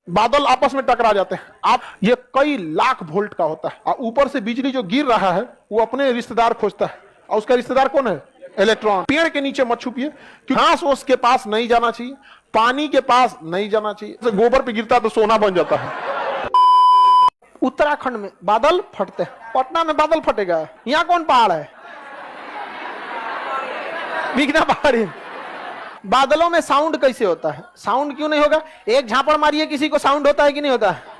बादल आपस में टकरा जाते हैं। आप ये कई लाख वोल्ट का होता है और ऊपर से बिजली जो गिर रहा है वो अपने रिश्तेदार खोजता है और उसका रिश्तेदार कौन है? इलेक्ट्रॉन। पेड़ के नीचे मत छुपिए, घास ओस के पास नहीं जाना चाहिए, पानी के पास नहीं जाना चाहिए। गोबर पे गिरता तो सोना बन जाता है। उत्तराखंड में बादल फटते हैं, पटना में बादल फटेगा? यहाँ कौन पहाड़ है? बिगना पहाड़ी। बादलों में साउंड कैसे होता है? साउंड क्यों नहीं होगा? एक झापड़ मारिए किसी को, साउंड होता है कि नहीं होता है?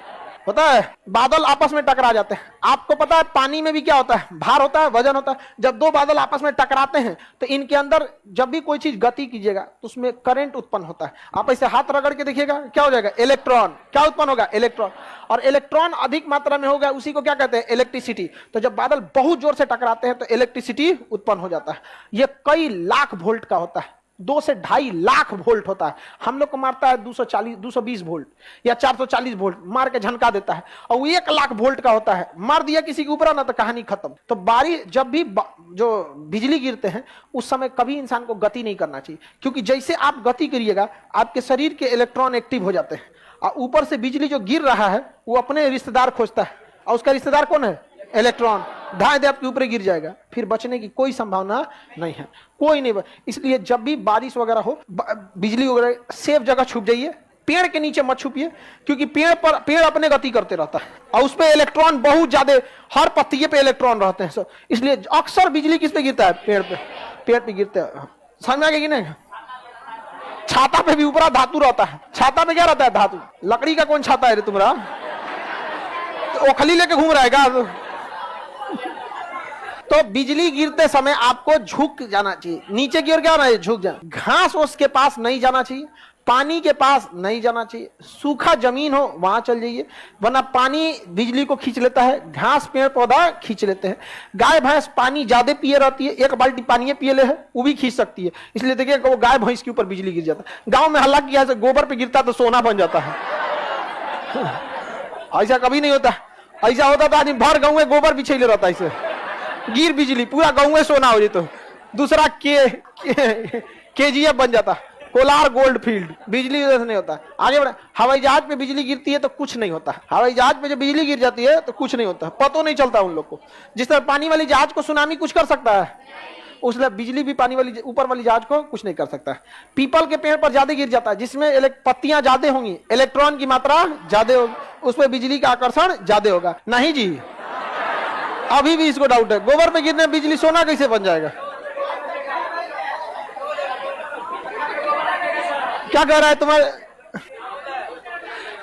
होता है। बादल आपस में टकरा जाते हैं। आपको पता है पानी में भी क्या होता है? भार होता है, वजन होता है। जब दो बादल आपस में टकराते हैं तो इनके अंदर जब भी कोई चीज गति कीजिएगा तो उसमें करंट उत्पन्न होता है। आप ऐसे हाथ रगड़ के देखिएगा, क्या हो जाएगा? इलेक्ट्रॉन। क्या उत्पन्न होगा? इलेक्ट्रॉन। और इलेक्ट्रॉन अधिक मात्रा में होगा, उसी को क्या कहते हैं? इलेक्ट्रिसिटी। तो जब बादल बहुत जोर से टकराते हैं तो इलेक्ट्रिसिटी उत्पन्न हो जाता है। यह कई लाख वोल्ट का होता है, 2 से 2.5 लाख वोल्ट होता है। हम लोग को मारता है 240 220 वोल्ट या 440 वोल्ट, मार के झनका देता है। और वो 1 लाख वोल्ट का होता है, मार दिया किसी के ऊपर ना तो कहानी खत्म। तो बारिश जब भी जो बिजली गिरते हैं उस समय कभी इंसान को गति नहीं करना चाहिए, क्योंकि जैसे आप गति करिएगा आपके शरीर के इलेक्ट्रॉन एक्टिव हो जाते हैं और ऊपर से बिजली जो गिर रहा है वो अपने रिश्तेदार खोजता है और उसका रिश्तेदार कौन है? इलेक्ट्रॉन। ढाई दे आपके ऊपर गिर जाएगा, फिर बचने की कोई संभावना नहीं है, कोई नहीं। इसलिए जब भी बारिश वगैरह हो, बिजली वगैरह, सेफ जगह छुप जाइए, पेड़ के नीचे मत छुपिए, क्योंकि पेड़ अपने गति करते रहता है और उस पे इलेक्ट्रॉन बहुत ज्यादा, हर पत्तिये पे इलेक्ट्रॉन रहते हैं। इसलिए अक्सर बिजली किस पे गिरता है? पेड़ पे गिरता है। समझ में आ गया कि नहीं? छाता पे भी ऊपर धातु रहता है। छाता पे क्या रहता है? धातु। लकड़ी का कौन छाता है रे तुम्हारा? ओखली लेके घूम रहा है। तो बिजली गिरते समय आपको झुक जाना चाहिए, नीचे की ओर क्या होना है? झुक जाना। घास ओस के पास नहीं जाना चाहिए, पानी के पास नहीं जाना चाहिए। सूखा जमीन हो वहां चल जाइए, वरना पानी बिजली को खींच लेता है, घास पेड़ पौधा खींच लेते हैं। गाय भैंस पानी ज्यादा पिए रहती है, 1 बाल्टी पानी पिए ले है वो भी खींच सकती है। इसलिए देखिए वो गाय भैंस के ऊपर बिजली गिर जाता है। गांव में हल्ला किया, गोबर पे गिरता तो सोना बन जाता है। ऐसा कभी नहीं होता। ऐसा होता तो आदमी भर गाँव में गोबर बिछेले रहता है, ऐसे गिर बिजली पूरा गाँव में सोना हो जाता। दूसरा KGF बन जाता, कोलार गोल्ड फील्ड। बिजली वजह से नहीं होता। आगे बढ़े। हवाई जहाज पे बिजली गिरती है तो कुछ नहीं होता। हवाई जहाज पे जब बिजली गिर जाती है तो कुछ नहीं होता, पता नहीं चलता उन लोग को। जिस तरह पानी वाली जहाज को सुनामी कुछ कर सकता है, उसलिए बिजली भी पानी वाली ऊपर वाली जहाज को कुछ नहीं कर सकता है। पीपल के पेड़ पर ज्यादा गिर जाता है, जिसमें पत्तियां ज्यादा होंगी, इलेक्ट्रॉन की मात्रा ज्यादा होगी, उस पर बिजली का आकर्षण ज्यादा होगा। नहीं जी, अभी भी इसको डाउट है। गोबर पे गिरने बिजली सोना कैसे बन जाएगा? क्या कह रहा है तुम्हारे?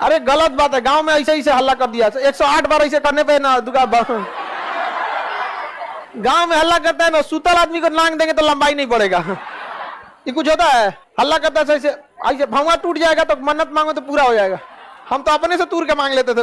अरे गलत बात है। गांव में ऐसे ही से हल्ला कर दिया, 108 बार ऐसे करने पे ना गांव में हल्ला करता है ना, सुतल आदमी को लांग देंगे तो लंबाई नहीं बढ़ेगा। ये कुछ होता है? हल्ला करता है ऐसे, भौवा टूट जाएगा तो मन्नत मांगो तो पूरा हो जाएगा। हम तो अपने से तूर के मांग लेते थे,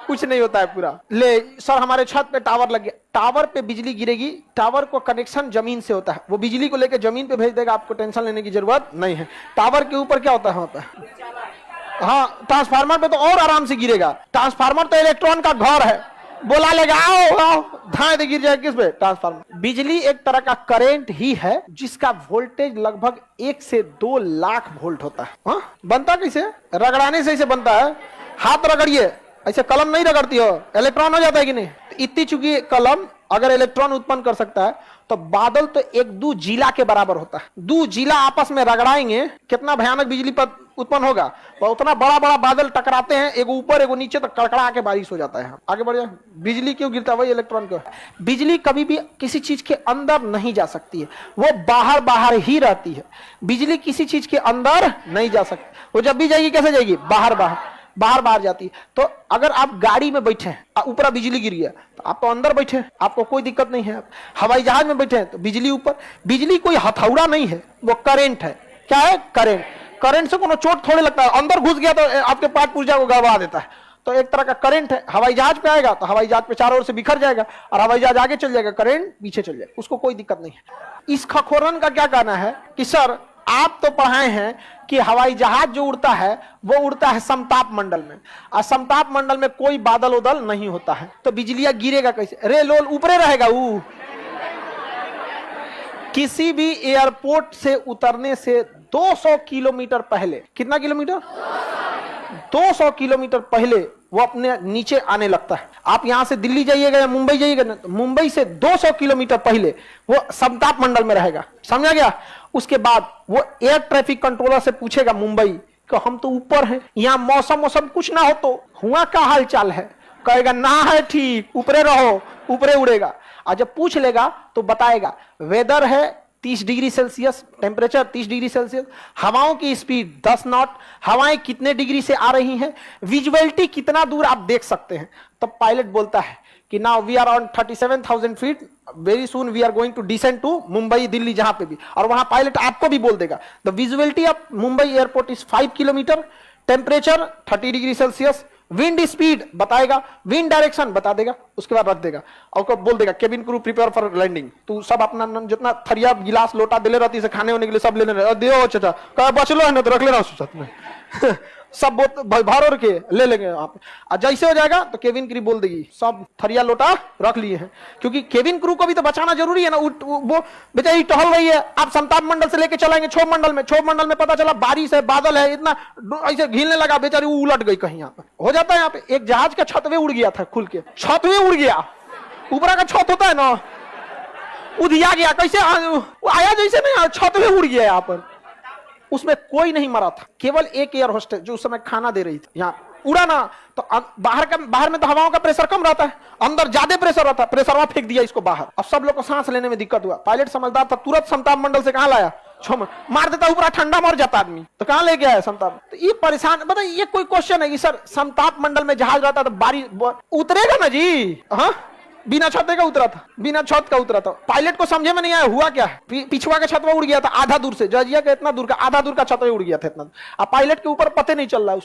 कुछ नहीं होता है पूरा। ले सर, हमारे छत पे टावर लग गया, टावर पे बिजली गिरेगी, टावर को कनेक्शन जमीन से होता है, वो बिजली को लेकर जमीन पे भेज देगा, आपको टेंशन लेने की जरूरत नहीं है। टावर के ऊपर क्या होता है? वहां पे हाँ, ट्रांसफार्मर पे तो और आराम से गिरेगा। ट्रांसफार्मर तो इलेक्ट्रॉन का घर है, बोला लेगा आओ धाए दे गिर जाए किस पे? ट्रांसफार्मर। बिजली एक तरह का करंट ही है जिसका वोल्टेज लगभग 1 से 2 लाख वोल्ट होता है। हाँ? बनता कैसे? रगड़ाने से ऐसे बनता है। हाथ रगड़िए, ऐसे कलम नहीं रगड़ती हो, इलेक्ट्रॉन हो जाता है कि नहीं? इतनी चूंकि कलम अगर इलेक्ट्रॉन उत्पन्न कर सकता है तो बादल तो 1-2 जिला के बराबर होता है। 2 जिला आपस में रगड़ाएंगे, कितना भयानक बिजली पर उत्पन्न होगा। तो उतना बड़ा बड़ा बादल टकराते हैं, एगो ऊपर एगो नीचे, तो कड़कड़ा के बारिश हो जाता है। आगे बढ़ जाए। बिजली क्यों गिरता है? वही इलेक्ट्रॉन को। बिजली कभी भी किसी चीज के अंदर नहीं जा सकती है, वो बाहर बाहर ही रहती है। बिजली किसी चीज के अंदर नहीं जा सकती, वो जब भी जाएगी कैसे जाएगी? बाहर बाहर जाती है। तो अगर आप गाड़ी में बैठे हैं, ऊपर बिजली गिरी है तो आप तो अंदर बैठे हैं, आपको कोई दिक्कत नहीं है। हवाई जहाज में बैठे हैं तो बिजली ऊपर। बिजली कोई हथौड़ा नहीं है, वो करंट है। क्या है? करंट। करंट से कोनो चोट थोड़े लगता है, अंदर घुस गया तो आपके पार्ट पुर्जा को गड़बड़ा देता है। तो एक तरह का करंट है। हवाई जहाज पे आएगा तो हवाई जहाज पे चारों ओर से बिखर जाएगा और हवाई जहाज आगे चल जाएगा, करंट पीछे चल जाएगा, उसको कोई दिक्कत नहीं है। इस खखोरन का क्या कहना है कि सर आप तो पढ़ाए हैं कि हवाई जहाज जो उड़ता है वो उड़ता है समताप मंडल में, और समताप मंडल में कोई बादल उदल नहीं होता है, तो बिजलियां गिरेगा कैसे? रे लोल ऊपरे रहेगा। किसी भी एयरपोर्ट से उतरने से 200 किलोमीटर पहले, कितना किलोमीटर? 200 किलोमीटर पहले वो अपने नीचे आने लगता है। आप यहां से दिल्ली जाइएगा या मुंबई जाइएगा ना, तो मुंबई से 200 किलोमीटर पहले वो समताप मंडल में रहेगा, समझा गया। उसके बाद वो एयर ट्रैफिक कंट्रोलर से पूछेगा मुंबई कि हम तो ऊपर हैं, यहाँ मौसम कुछ ना हो तो हुआ क्या हाल चाल है, कहेगा ना है ठीक, ऊपरे रहो, ऊपरे उड़ेगा। और जब पूछ लेगा तो बताएगा वेदर है 30 degree Celsius, temperature 30 degree Celsius, हवाओं की स्पीड 10 नॉट, हवाएं कितने डिग्री से आ रही हैं, विजुअलिटी कितना दूर आप देख सकते हैं। तब पायलट बोलता है कि now we are on 37,000 feet, very soon we are going to descend to Mumbai Delhi, जहां पे भी, और वहां पायलट आपको भी बोल देगा the visibility of Mumbai airport is 5 kilometre, temperature 30 degree Celsius, wind speed बताएगा, विंड डायरेक्शन बता देगा, उसके बाद रख देगा और बोल देगा cabin crew prepare for landing. तू सब अपना जितना थरिया गिलास लोटा दिले रहती से खाने होने के लिए सब लेने रहे, दियो चाचा कहा बचलो है ना तो रख लेना साथ में सब भर के ले लेंगे आप। और जैसे हो जाएगा तो केबिन क्रू बोल देगी सब थरिया लोटा रख लिए हैं, क्योंकि केबिन क्रू को भी तो बचाना जरूरी है ना। वो बेचारी टहल रही है, आप समताप मंडल से लेके चलाएंगे क्षोभ मंडल में पता चला बारिश है, बादल है, इतना ऐसे घिलने लगा, बेचारी वो उलट गई कहीं। यहाँ पे हो जाता है, यहाँ पे एक जहाज का छतवे उड़ गया था, खुल के छतवे उड़ गया, ऊपरा का छत होता है ना, उधिया गया, कैसे आया जैसे नहीं, छतवे उड़ गया यहाँ पर। उसमें कोई नहीं मरा था, केवल एक एयर होस्टेस जो उस समय खाना दे रही थी। यहाँ उड़ा ना तो बाहर में तो हवाओं का प्रेशर कम रहता है, अंदर ज्यादा प्रेशर रहता है, प्रेशर वहां फेंक दिया इसको बाहर। अब सब लोग को सांस लेने में दिक्कत हुआ। पायलट समझदार था, तुरंत समताप मंडल से कहां लाया, मार देता ऊपर, ठंडा मर जाता आदमी, तो कहां ले गया है समताप। तो ये परेशान, बताइए ये कोई क्वेश्चन है कि सर समताप मंडल में जहाज रहता तो बारिश उतरेगा ना जी। हाँ, बिना छत का उतरा था, बिना छत का उतरा था। पायलट को समझे में नहीं आया हुआ क्या है, पिछुआ का छतवा उड़ गया था आधा दूर से, जजिया का इतना दूर का आधा दूर का छतवा उड़ गया था इतना, अब पायलट के ऊपर पते नहीं चल रहा है।